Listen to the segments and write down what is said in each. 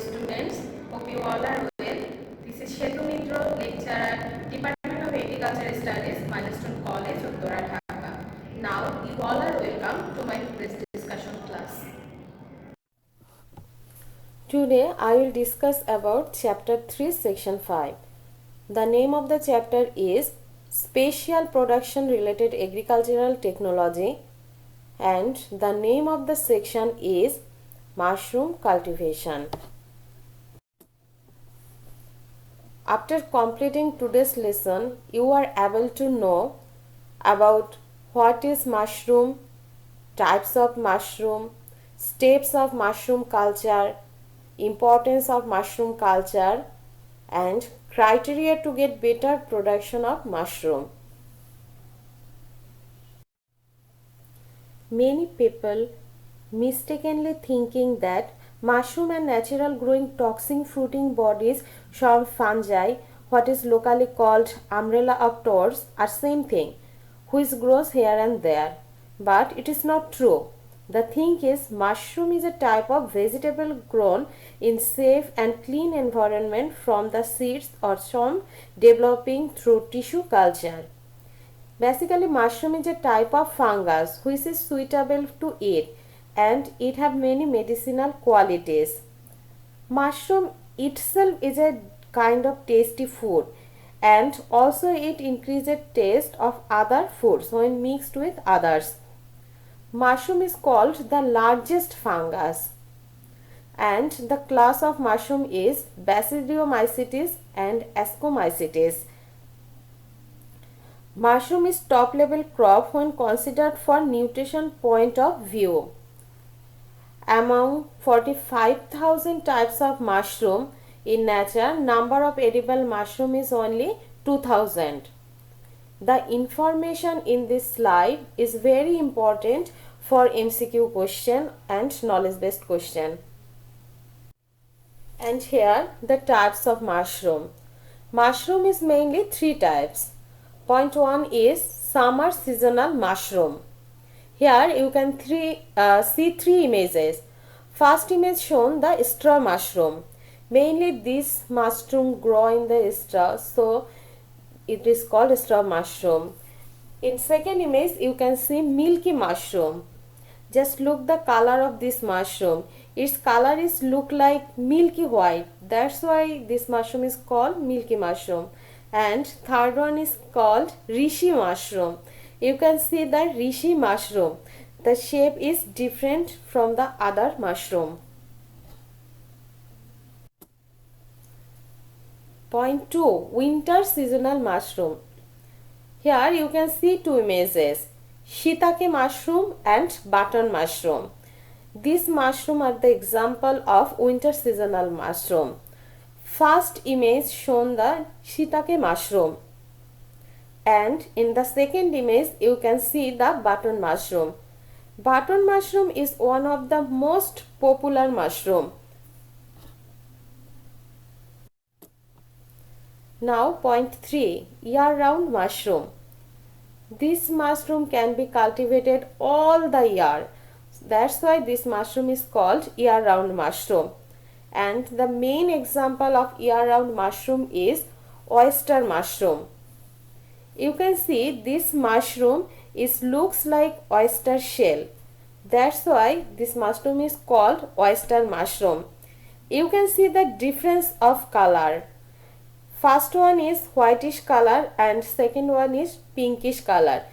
students. Hope you all are well. This is Shetu Mitro, lecturer, Department of Agricultural Studies, Milestone College, Uttara, Dhaka. Now you all are welcome to my today's discussion class. Today I will discuss about chapter 3 section 5. The name of the chapter is Spatial Production Related Agricultural Technology and the name of the section is Mushroom Cultivation. After completing today's lesson, you are able to know about what is mushroom, types of mushroom, steps of mushroom culture, importance of mushroom culture, and criteria to get better production of mushroom. Many people mistakenly thinking that mushroom and natural growing toxic fruiting bodies from fungi, what is locally called umbrella of taurs, are same thing, which grows here and there. But it is not true. The thing is, mushroom is a type of vegetable grown in safe and clean environment from the seeds or from developing through tissue culture. Basically, mushroom is a type of fungus which is suitable to eat and it have many medicinal qualities. Mushroom itself is a kind of tasty food and also it increases taste of other foods when mixed with others. Mushroom is called the largest fungus and the class of mushroom is Basidiomycetes and Ascomycetes. Mushroom is top level crop when considered for nutrition point of view. Among 45,000 types of mushroom in nature, number of edible mushroom is only 2000. The information in this slide is very important for MCQ question and knowledge based question. And here the types of mushroom. Mushroom is mainly three types. Point 1 is summer seasonal mushroom. Here you can see three images. First image shown the straw mushroom. Mainly this mushroom grow in the straw, so it is called straw mushroom. In second image you can see milky mushroom. Just look the color of this mushroom. Its color is look like milky white. That's why this mushroom is called milky mushroom. And third one is called reishi mushroom. You can see the reishi mushroom. The shape is different from the other mushroom. Point 2. Winter seasonal mushroom. Here you can see two images. Shiitake mushroom and button mushroom. These mushroom are the example of winter seasonal mushroom. First image shown the shiitake mushroom and in the second image you can see the button mushroom. Button mushroom is one of the most popular mushroom. Now point 3, year-round mushroom. This mushroom can be cultivated all the year. That's why this mushroom is called year-round mushroom. And the main example of year-round mushroom is oyster mushroom. You can see this mushroom looks like oyster shell. That's why this mushroom is called oyster mushroom. You can see the difference of color. First one is whitish color and second one is pinkish color.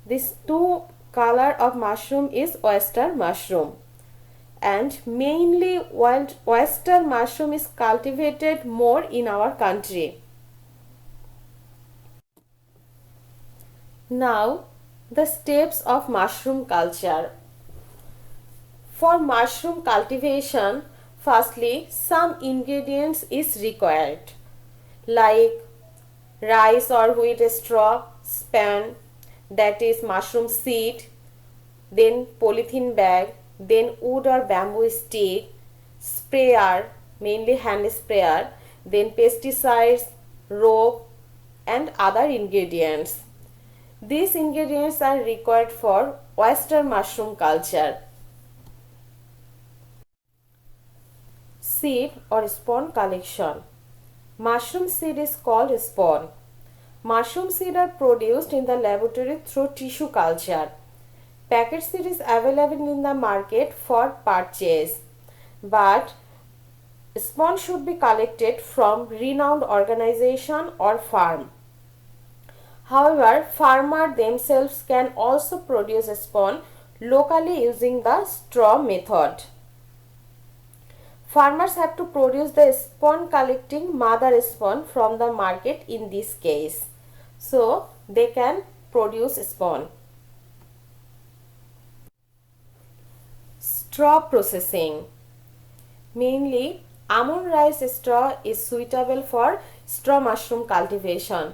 These two color of mushroom is oyster mushroom. And mainly wild oyster mushroom is cultivated more in our country. Now the steps of mushroom culture. For mushroom cultivation, firstly some ingredients is required like rice or wheat straw, span, that is mushroom seed, then polythene bag, then wood or bamboo stick, sprayer, mainly hand sprayer, then pesticides, rope and other ingredients. These ingredients are required for oyster mushroom culture. seed or spawn collection. Mushroom seed is called spawn. Mushroom seed are produced in the laboratory through tissue culture. Packet seed is available in the market for purchase, but spawn should be collected from renowned organization or farm. However, farmers themselves can also produce spawn locally using the straw method. Farmers have to produce the spawn collecting mother spawn from the market in this case. So, they can produce spawn. Straw processing. Mainly, almond rice straw is suitable for straw mushroom cultivation.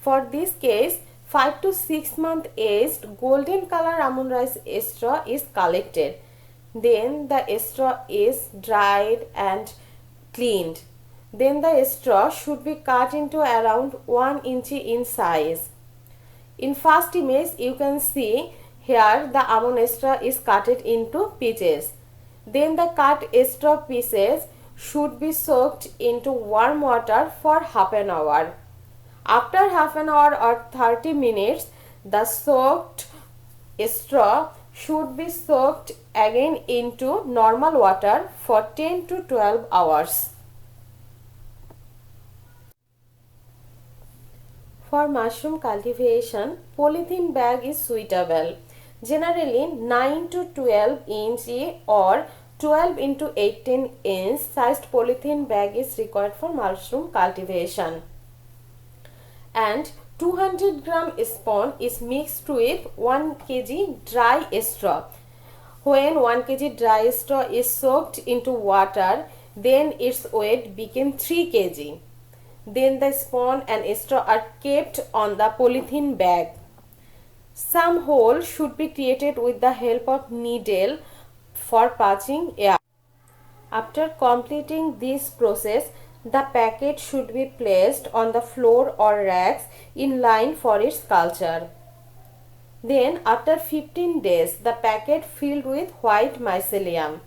For this case, 5 to 6 month aged golden color almond rice straw is collected. Then the straw is dried and cleaned. Then the straw should be cut into around 1 inch in size. In first image you can see here the almond straw is cut into pieces. Then the cut straw pieces should be soaked into warm water for half an hour. After half an hour or 30 minutes, the soaked straw should be soaked again into normal water for 10 to 12 hours. For mushroom cultivation, polythene bag is suitable. Generally 9 to 12 inch or 12 into 18 inch sized polythene bag is required for mushroom cultivation. And 200 gram spawn is mixed with 1 kg dry straw. When 1 kg dry straw is soaked into water, then its weight became 3 kg. Then the spawn and straw are kept on the polythene bag. Some hole should be created with the help of needle for passing air. After completing this process, the packet should be placed on the floor or racks in line for its culture. Then after 15 days, the packet filled with white mycelium.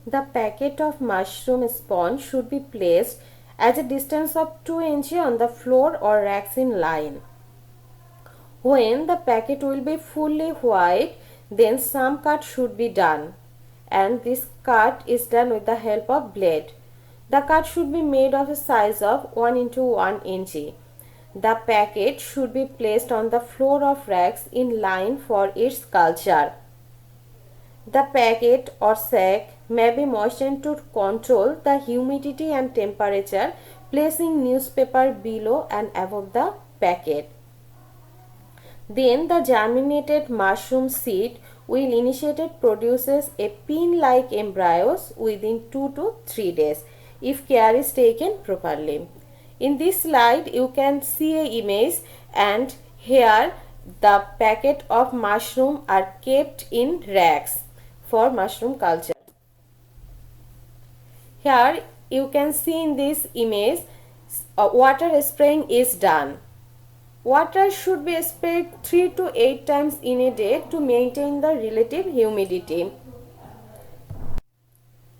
The packet of mushroom spawn should be placed at a distance of 2 inches on the floor or racks in line. When the packet will be fully white, then some cut should be done, and this cut is done with the help of blade. The cut should be made of a size of 1 into 1 inch. The packet should be placed on the floor of racks in line for its culture. The packet or sack may be moistened to control the humidity and temperature, placing newspaper below and above the packet. Then the germinated mushroom seed will initiate produces a pin-like embryos within 2 to 3 days if care is taken properly. In this slide you can see an image, and here the packet of mushroom are kept in racks for mushroom culture. Here you can see in this image water spraying is done. Water should be sprayed 3 to 8 times in a day to maintain the relative humidity.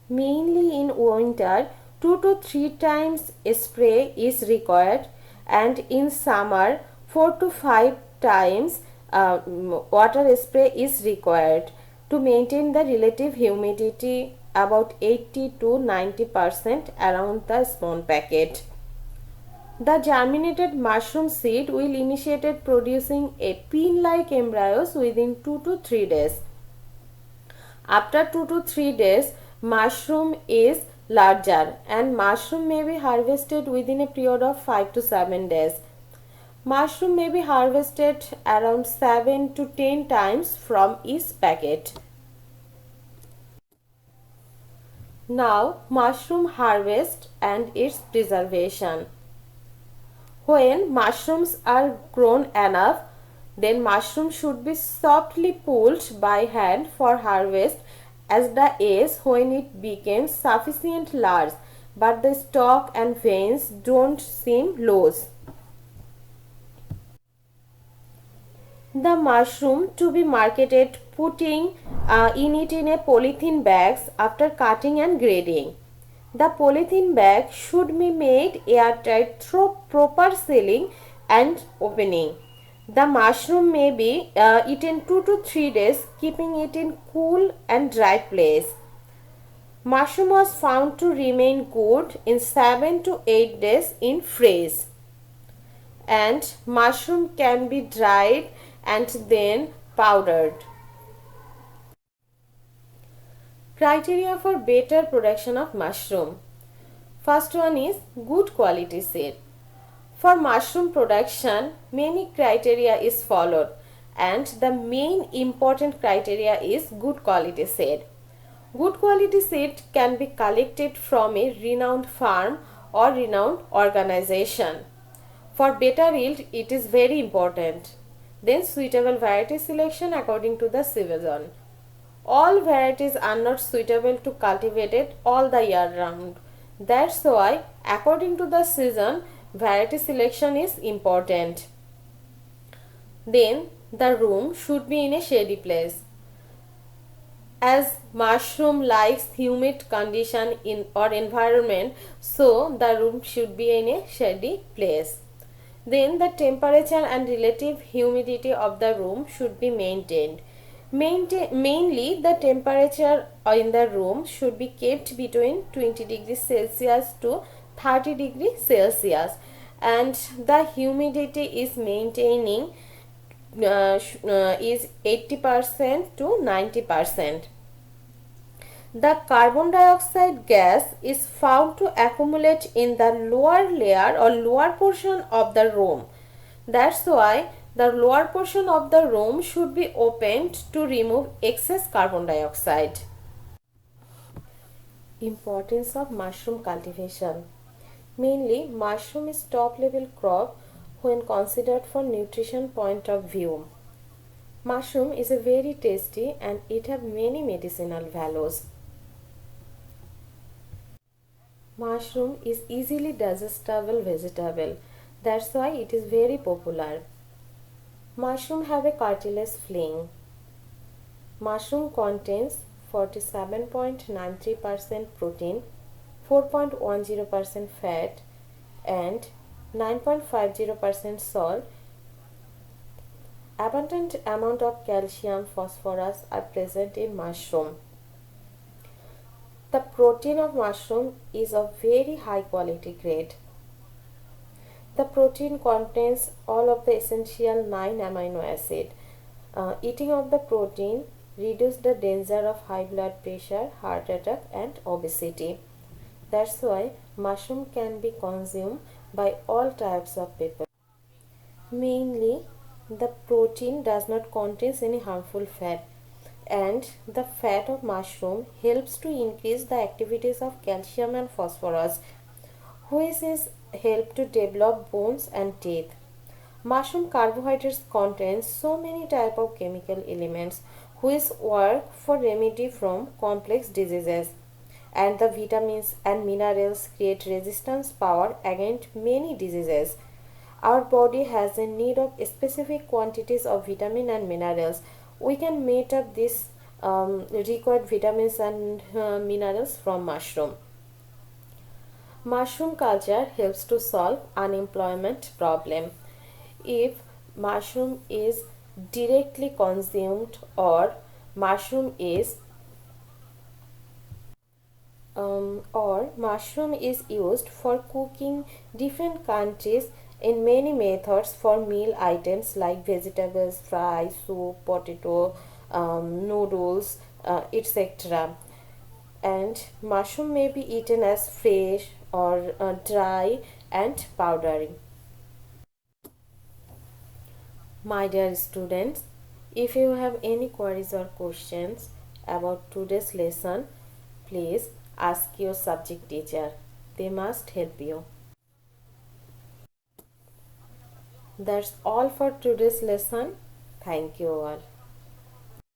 Mainly in winter, 2 to 3 times spray is required, and in summer 4 to 5 times water spray is required to maintain the relative humidity about 80 to 90% around the spawn packet. The germinated mushroom seed will initiate producing a pin-like embryos within 2 to 3 days. After 2 to 3 days, mushroom is larger, and mushroom may be harvested within a period of 5 to 7 days. Mushroom may be harvested around 7 to 10 times from each packet. Now, mushroom harvest and its preservation. When mushrooms are grown enough, then mushrooms should be softly pulled by hand for harvest as the age when it becomes sufficient large, but the stalk and veins don't seem loose. The mushroom to be marketed putting in it in a polythene bags after cutting and grading. The polythene bag should be made airtight through proper sealing and opening. The mushroom may be eaten 2 to 3 days, keeping it in cool and dry place. Mushroom was found to remain good in 7 to 8 days in freeze. And mushroom can be dried and then powdered. Criteria for better production of mushroom. First one is good quality seed. For mushroom production, many criteria is followed, and the main important criteria is good quality seed. Good quality seed can be collected from a renowned farm or renowned organization. For better yield, it is very important. Then suitable variety selection according to the season. All varieties are not suitable to cultivate it all the year round. That's why, according to the season, variety selection is important. Then, the room should be in a shady place. As mushroom likes humid condition in or environment, so the room should be in a shady place. Then the temperature and relative humidity of the room should be maintained. Mainly the temperature in the room should be kept between 20 degrees Celsius to 30 degrees Celsius, and the humidity is maintaining is 80% to 90%. The carbon dioxide gas is found to accumulate in the lower layer or lower portion of the room. That's why the lower portion of the room should be opened to remove excess carbon dioxide. Importance of mushroom cultivation. Mainly, mushroom is top level crop when considered from nutrition point of view. Mushroom is a very tasty and it have many medicinal values. Mushroom is easily digestible vegetable. That's why it is very popular. Mushroom have a cartilage fling. Mushroom contains 47.93% protein, 4.10% fat and 9.50% salt. Abundant amount of calcium, phosphorus are present in mushroom. The protein of mushroom is of very high quality grade. The protein contains all of the essential 9 amino acid. Eating of the protein reduce the danger of high blood pressure, heart attack and obesity. That's why mushroom can be consumed by all types of people. Mainly, the protein does not contain any harmful fat, and the fat of mushroom helps to increase the activities of calcium and phosphorus, which is help to develop bones and teeth. Mushroom carbohydrates contain so many type of chemical elements which work for remedy from complex diseases, and the vitamins and minerals create resistance power against many diseases. Our body has a need of specific quantities of vitamin and minerals. We can meet up these required vitamins and minerals from mushroom. Mushroom culture helps to solve unemployment problem. If mushroom is directly consumed or mushroom is used for cooking different countries in many methods for meal items like vegetables, fry, soup, potato, noodles, etc. And mushroom may be eaten as fresh or dry and powdery. My dear students, if you have any queries or questions about today's lesson, please ask your subject teacher. They must help you. That's all for today's lesson. Thank you all.